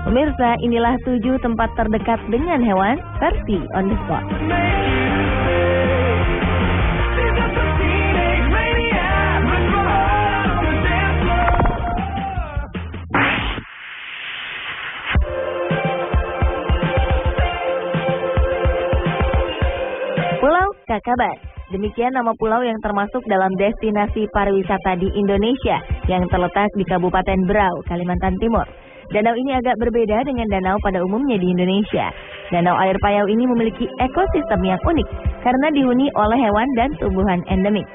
Pemirsa, inilah 7 tempat terdekat dengan hewan versi on the spot. Pulau Kakaban. Demikian nama pulau yang termasuk dalam destinasi pariwisata di Indonesia yang terletak di Kabupaten Berau, Kalimantan Timur. Danau ini agak berbeda dengan danau pada umumnya di Indonesia. Danau air payau ini memiliki ekosistem yang unik karena dihuni oleh hewan dan tumbuhan endemik.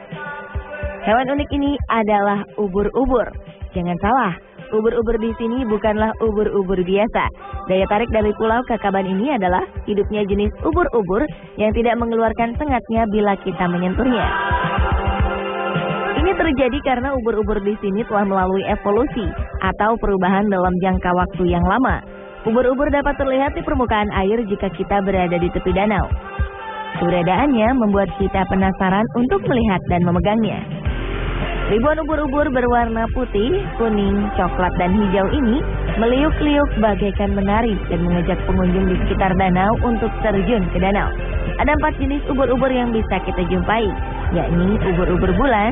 Hewan unik ini adalah ubur-ubur. Jangan salah, ubur-ubur di sini bukanlah ubur-ubur biasa. Daya tarik dari Pulau Kakaban ini adalah hidupnya jenis ubur-ubur yang tidak mengeluarkan sengatnya bila kita menyentuhnya. Ini terjadi karena ubur-ubur di sini telah melalui evolusi atau perubahan dalam jangka waktu yang lama. Ubur-ubur dapat terlihat di permukaan air jika kita berada di tepi danau. Keberadaannya membuat kita penasaran untuk melihat dan memegangnya. Ribuan ubur-ubur berwarna putih, kuning, coklat, dan hijau ini meliuk-liuk bagaikan menari dan mengajak pengunjung di sekitar danau untuk terjun ke danau. Ada 4 jenis ubur-ubur yang bisa kita jumpai, yakni ubur-ubur bulan,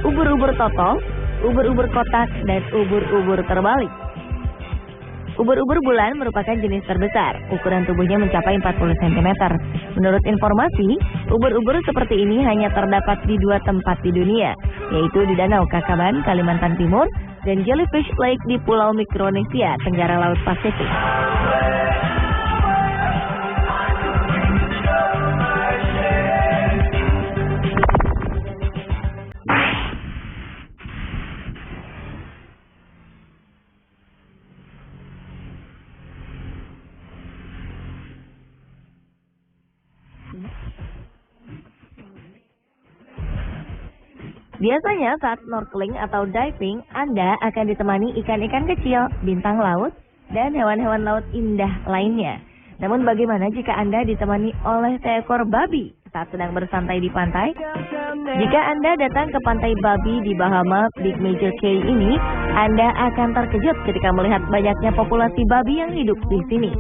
ubur-ubur totol, ubur-ubur kotak, dan ubur-ubur terbalik. Ubur-ubur bulan merupakan jenis terbesar, ukuran tubuhnya mencapai 40 cm. Menurut informasi, ubur-ubur seperti ini hanya terdapat di 2 tempat di dunia, yaitu di Danau Kakaban, Kalimantan Timur, dan Jellyfish Lake di Pulau Mikronesia, Tenggara Laut Pasifik. Biasanya saat snorkeling atau diving, Anda akan ditemani ikan-ikan kecil, bintang laut, dan hewan-hewan laut indah lainnya. Namun bagaimana jika Anda ditemani oleh seekor babi saat sedang bersantai di pantai? Jika Anda datang ke pantai babi di Bahama Big Major Cay ini, Anda akan terkejut ketika melihat banyaknya populasi babi yang hidup di sini.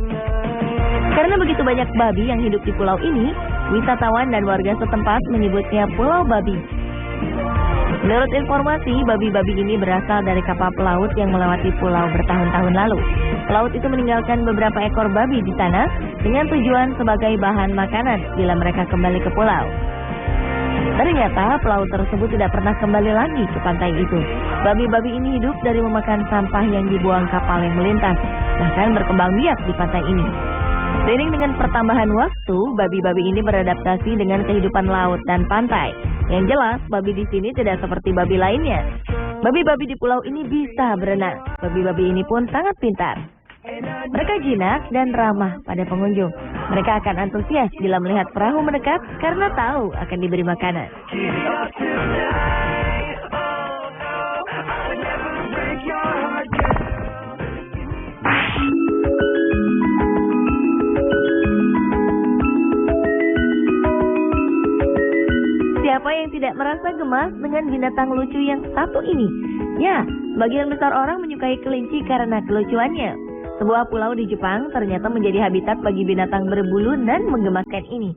Karena begitu banyak babi yang hidup di pulau ini, wisatawan dan warga setempat menyebutnya Pulau Babi. Menurut informasi, babi-babi ini berasal dari kapal pelaut yang melewati pulau bertahun-tahun lalu. Pelaut itu meninggalkan beberapa ekor babi di sana dengan tujuan sebagai bahan makanan bila mereka kembali ke pulau. Ternyata pelaut tersebut tidak pernah kembali lagi ke pantai itu. Babi-babi ini hidup dari memakan sampah yang dibuang kapal yang melintas, bahkan berkembang biak di pantai ini. Seiring dengan pertambahan waktu, babi-babi ini beradaptasi dengan kehidupan laut dan pantai. Yang jelas, babi di sini tidak seperti babi lainnya. Babi-babi di pulau ini bisa berenang. Babi-babi ini pun sangat pintar. Mereka jinak dan ramah pada pengunjung. Mereka akan antusias bila melihat perahu mendekat karena tahu akan diberi makanan. Siapa yang tidak merasa gemas dengan binatang lucu yang satu ini? Ya, sebagian besar orang menyukai kelinci karena kelucuannya. Sebuah pulau di Jepang ternyata menjadi habitat bagi binatang berbulu dan menggemaskan ini.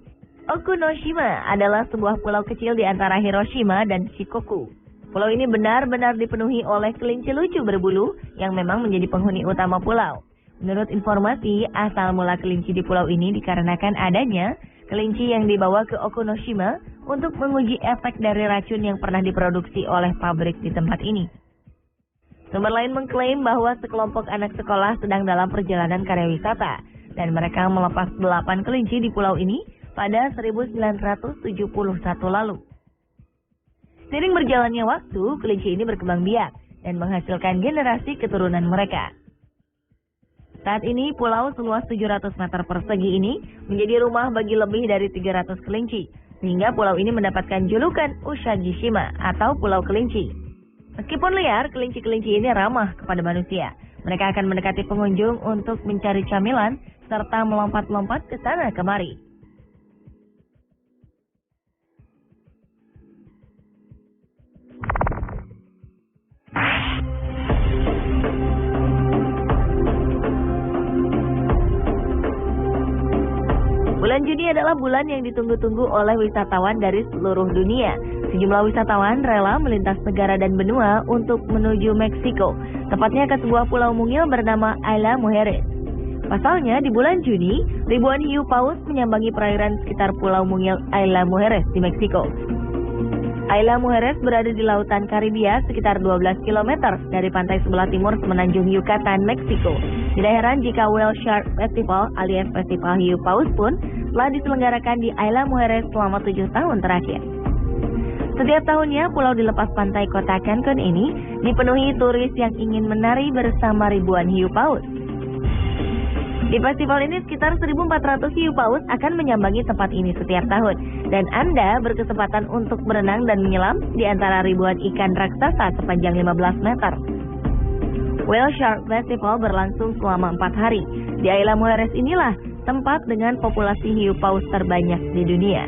Okunoshima adalah sebuah pulau kecil di antara Hiroshima dan Shikoku. Pulau ini benar-benar dipenuhi oleh kelinci lucu berbulu yang memang menjadi penghuni utama pulau. Menurut informasi, asal mula kelinci di pulau ini dikarenakan adanya kelinci yang dibawa ke Okunoshima untuk menguji efek dari racun yang pernah diproduksi oleh pabrik di tempat ini. Sumber lain mengklaim bahwa sekelompok anak sekolah sedang dalam perjalanan karya wisata dan mereka melepas 8 kelinci di pulau ini pada 1971 lalu. Seiring berjalannya waktu, kelinci ini berkembang biak dan menghasilkan generasi keturunan mereka. Saat ini, pulau seluas 700 meter persegi ini menjadi rumah bagi lebih dari 300 kelinci, sehingga pulau ini mendapatkan julukan Usagishima atau Pulau Kelinci. Meskipun liar, kelinci-kelinci ini ramah kepada manusia. Mereka akan mendekati pengunjung untuk mencari camilan serta melompat-lompat ke sana kemari. Bulan Juni adalah bulan yang ditunggu-tunggu oleh wisatawan dari seluruh dunia. Sejumlah wisatawan rela melintas negara dan benua untuk menuju Meksiko, tepatnya ke sebuah pulau mungil bernama Isla Mujeres. Pasalnya, di bulan Juni, ribuan hiu paus menyambangi perairan sekitar pulau mungil Isla Mujeres di Meksiko. Isla Mujeres berada di lautan Karibia sekitar 12 km dari pantai sebelah timur semenanjung Yucatan, Meksiko. Tidak heran jika Whale Shark Festival alias Festival Hiu Paus pun telah diselenggarakan di Isla Mujeres selama 7 tahun terakhir. Setiap tahunnya, pulau di lepas pantai kota Cancun ini dipenuhi turis yang ingin menari bersama ribuan hiu paus. Di festival ini sekitar 1.400 hiu paus akan menyambangi tempat ini setiap tahun, dan Anda berkesempatan untuk berenang dan menyelam di antara ribuan ikan raksasa sepanjang 15 meter. Whale Shark Festival berlangsung selama 4 hari. Di Isla Mujeres inilah tempat dengan populasi hiu paus terbanyak di dunia.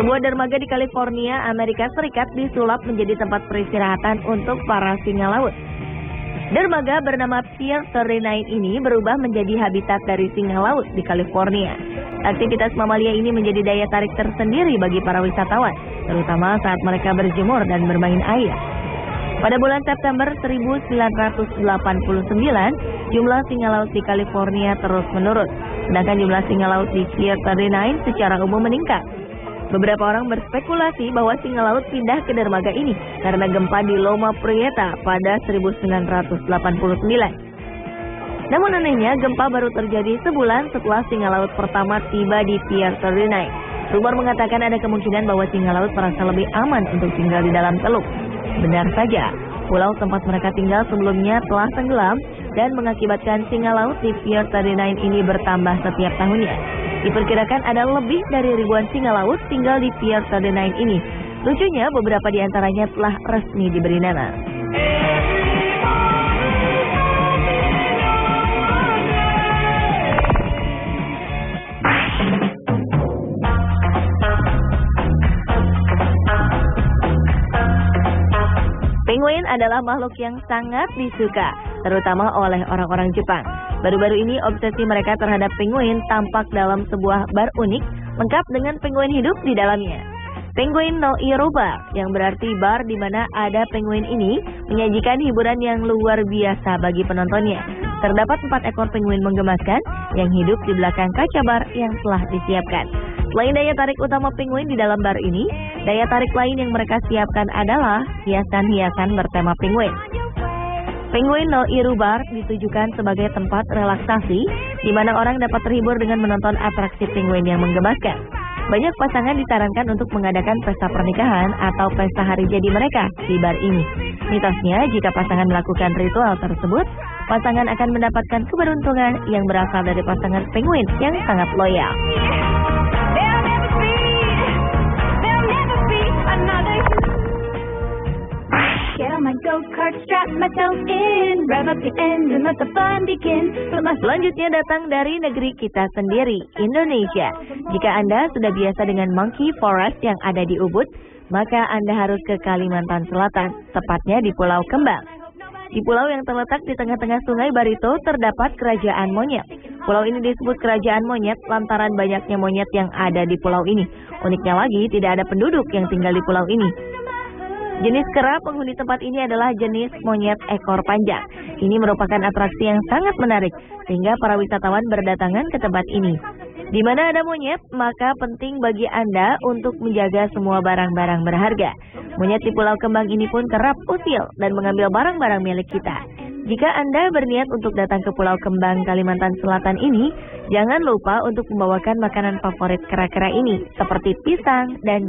Sebuah dermaga di California, Amerika Serikat disulap menjadi tempat peristirahatan untuk para singa laut. Dermaga bernama Pier 39 ini berubah menjadi habitat dari singa laut di California. Aktivitas mamalia ini menjadi daya tarik tersendiri bagi para wisatawan, terutama saat mereka berjemur dan bermain air. Pada bulan September 1989, jumlah singa laut di California terus menurun, sedangkan jumlah singa laut di Pier 39 secara umum meningkat. Beberapa orang berspekulasi bahwa singa laut pindah ke dermaga ini karena gempa di Loma Prieta pada 1989. Namun anehnya, gempa baru terjadi sebulan setelah singa laut pertama tiba di Pier 39. Rumor mengatakan ada kemungkinan bahwa singa laut merasa lebih aman untuk tinggal di dalam teluk. Benar saja, pulau tempat mereka tinggal sebelumnya telah tenggelam dan mengakibatkan singa laut di Pier 39 ini bertambah setiap tahunnya. Diperkirakan ada lebih dari ribuan singa laut tinggal di Pier 39 ini. Lucunya, beberapa di antaranya telah resmi diberi nama. Penguin adalah makhluk yang sangat disuka, terutama oleh orang-orang Jepang. Baru-baru ini obsesi mereka terhadap penguin tampak dalam sebuah bar unik lengkap dengan penguin hidup di dalamnya. Penguin no Iro Bar, yang berarti bar di mana ada penguin ini, menyajikan hiburan yang luar biasa bagi penontonnya. Terdapat 4 ekor penguin menggemaskan yang hidup di belakang kaca bar yang telah disiapkan. Selain daya tarik utama penguin di dalam bar ini, daya tarik lain yang mereka siapkan adalah hiasan-hiasan bertema penguin. Penguin no Iru Bar ditujukan sebagai tempat relaksasi di mana orang dapat terhibur dengan menonton atraksi penguin yang menggemaskan. Banyak pasangan disarankan untuk mengadakan pesta pernikahan atau pesta hari jadi mereka di bar ini. Mitosnya, jika pasangan melakukan ritual tersebut, pasangan akan mendapatkan keberuntungan yang berasal dari pasangan penguin yang sangat loyal. Selanjutnya datang dari negeri kita sendiri, Indonesia. Jika Anda sudah biasa dengan Monkey Forest yang ada di Ubud, maka Anda harus ke Kalimantan Selatan, tepatnya di Pulau Kembang. Di pulau yang terletak di tengah-tengah Sungai Barito terdapat Kerajaan Monyet. Pulau ini disebut Kerajaan Monyet lantaran banyaknya monyet yang ada di pulau ini. Uniknya lagi, tidak ada penduduk yang tinggal di pulau ini. Jenis kera penghuni tempat ini adalah jenis monyet ekor panjang. Ini merupakan atraksi yang sangat menarik, sehingga para wisatawan berdatangan ke tempat ini. Di mana ada monyet, maka penting bagi Anda untuk menjaga semua barang-barang berharga. Monyet di Pulau Kembang ini pun kerap usil dan mengambil barang-barang milik kita. Jika Anda berniat untuk datang ke Pulau Kembang, Kalimantan Selatan ini, jangan lupa untuk membawakan makanan favorit kera-kera ini, seperti pisang dan